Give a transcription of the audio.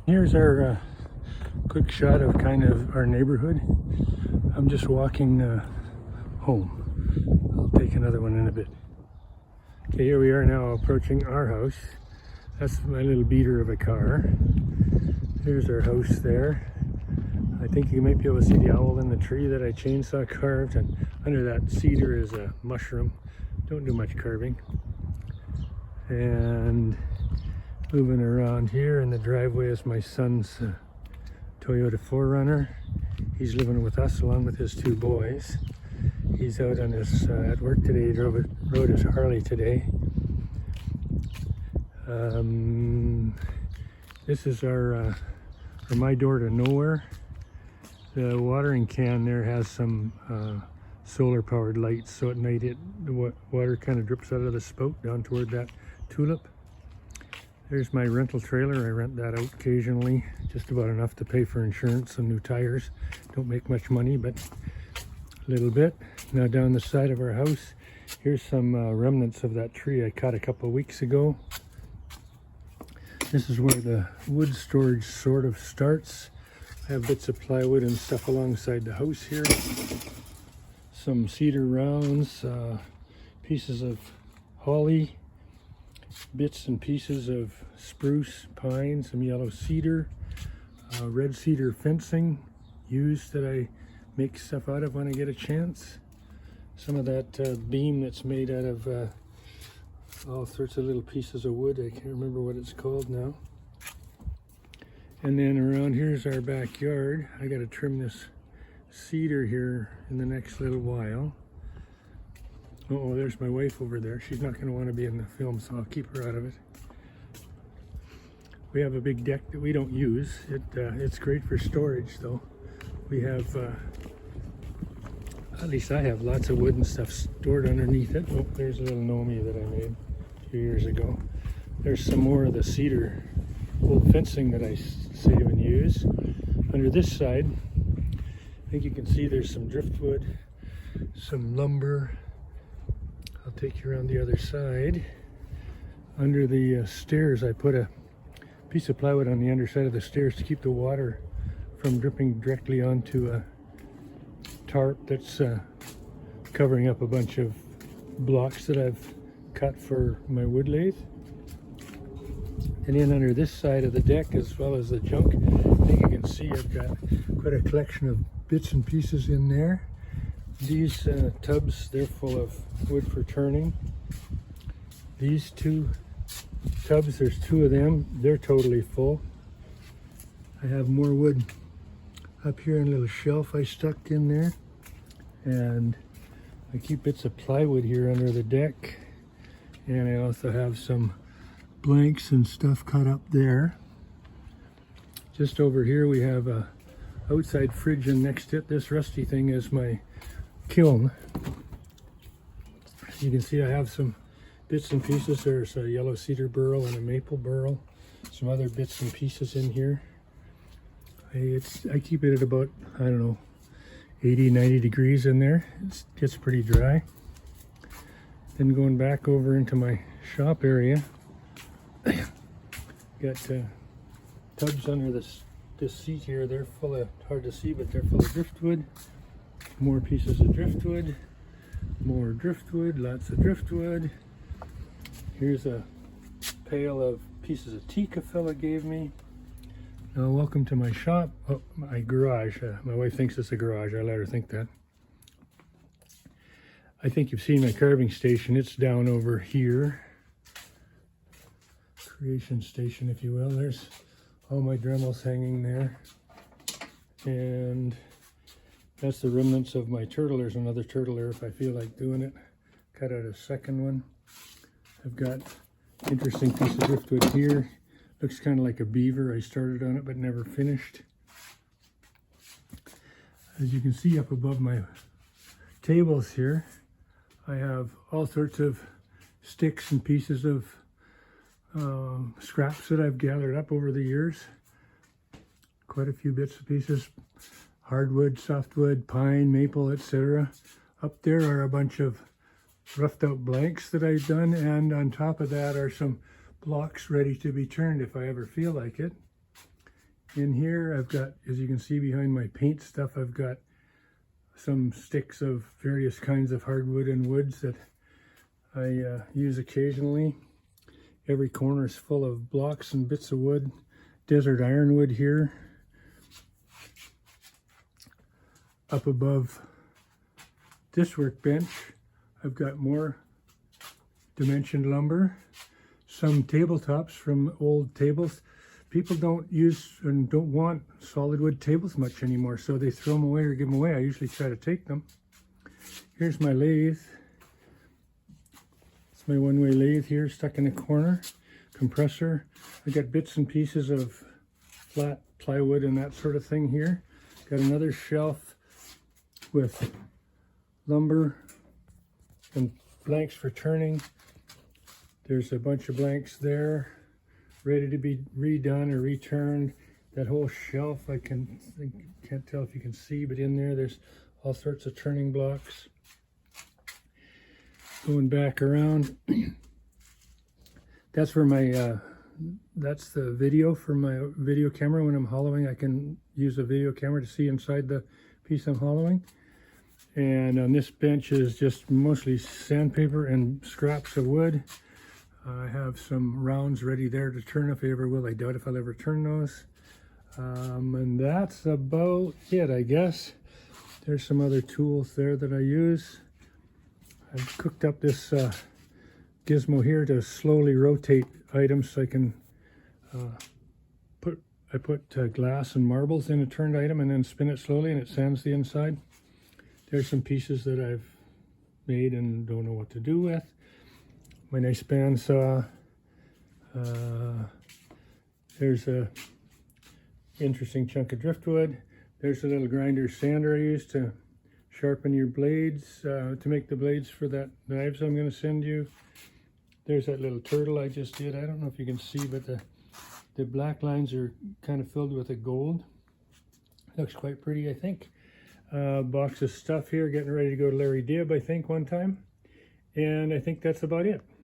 Here's our quick shot of kind of our neighborhood. I'm just walking home. I'll take another one in a bit. Okay, here we are now approaching our house. That's my little beater of a car. Here's our house there. I think you might be able to see the owl in the tree that I chainsaw carved, and under that cedar is a mushroom. Don't do much carving. And moving around here in the driveway is my son's Toyota 4Runner. He's living with us along with his two boys. He's out on his at work today. He rode his Harley today. This is our my door to nowhere. The watering can there has some solar powered lights, so at night the water kind of drips out of the spout down toward that tulip. There's my rental trailer. I rent that out occasionally, just about enough to pay for insurance and new tires. Don't make much money, but a little bit. Now down the side of our house, here's some remnants of that tree I cut a couple of weeks ago. This is where the wood storage sort of starts. I have bits of plywood and stuff alongside the house here. Some cedar rounds, pieces of holly, bits and pieces of spruce, pine, some yellow cedar, red cedar fencing used that I make stuff out of when I get a chance. Some of that beam that's made out of all sorts of little pieces of wood. I can't remember what it's called now. And then around here's our backyard. I got to trim this cedar here in the next little while. Oh, there's my wife over there. She's not going to want to be in the film, so I'll keep her out of it. We have a big deck that we don't use. It's great for storage, though. We have, at least I have lots of wood and stuff stored underneath it. Oh, there's a little Nomi that I made a few years ago. There's some more of the cedar old fencing that I save and use. Under this side, I think you can see there's some driftwood, some lumber. I'll take you around the other side. Under the stairs, I put a piece of plywood on the underside of the stairs to keep the water from dripping directly onto a tarp that's covering up a bunch of blocks that I've cut for my wood lathe. And then under this side of the deck, as well as the junk, I think you can see I've got quite a collection of bits and pieces in there. These tubs, they're full of wood for turning. These two tubs, there's two of them, they're totally full. I have more wood up here in a little shelf I stuck in there. And I keep bits of plywood here under the deck. And I also have some blanks and stuff cut up there. Just over here we have a outside fridge, and next to it, this rusty thing is my kiln. You can see I have some bits and pieces. There's a yellow cedar burl and a maple burl. Some other bits and pieces in here. I keep it at about, I don't know, 80, 90 degrees in there. It gets pretty dry. Then going back over into my shop area, got tubs under this seat here. They're full of, hard to see, but they're full of driftwood. More pieces of driftwood, more driftwood, lots of driftwood. Here's a pail of pieces of teak a fella gave me. Now, welcome to my shop. Oh, my garage. My wife thinks it's a garage. I let her think that. I think you've seen my carving station. It's down over here. Creation station, if you will. There's all my Dremels hanging there. And that's the remnants of my turtle. There's another turtle there if I feel like doing it. Cut out a second one. I've got interesting piece of driftwood here. Looks kind of like a beaver. I started on it but never finished. As you can see up above my tables here, I have all sorts of sticks and pieces of scraps that I've gathered up over the years. Quite a few bits and pieces. Hardwood, softwood, pine, maple, etc. Up there are a bunch of roughed out blanks that I've done, and on top of that are some blocks ready to be turned if I ever feel like it. In here I've got, as you can see behind my paint stuff, I've got some sticks of various kinds of hardwood and woods that I use occasionally. Every corner is full of blocks and bits of wood. Desert ironwood here. Up above this workbench, I've got more dimensioned lumber, some tabletops from old tables. People don't use and don't want solid wood tables much anymore, so they throw them away or give them away. I usually try to take them. Here's my lathe. It's my one-way lathe here, stuck in a corner. Compressor. I got bits and pieces of flat plywood and that sort of thing here. Got another shelf with lumber and blanks for turning. There's a bunch of blanks there, ready to be redone or returned. That whole shelf, I can't tell if you can see, but in there's all sorts of turning blocks. Going back around, that's where my that's the video for my video camera. When I'm hollowing, I can use a video camera to see inside the piece I'm hollowing. And on this bench is just mostly sandpaper and scraps of wood. I have some rounds ready there to turn if I ever will. I doubt if I'll ever turn those. And that's about it, I guess. There's some other tools there that I use. I've cooked up this gizmo here to slowly rotate items so I can put glass and marbles in a turned item and then spin it slowly and it sands the inside. There's some pieces that I've made and don't know what to do with. My nice bandsaw. There's a interesting chunk of driftwood. There's a little grinder sander I use to sharpen your blades, to make the blades for that knives I'm going to send you. There's that little turtle I just did. I don't know if you can see, but the black lines are kind of filled with a gold. Looks quite pretty, I think. Box of stuff here, getting ready to go to Larry Dibb, I think, one time. And I think that's about it.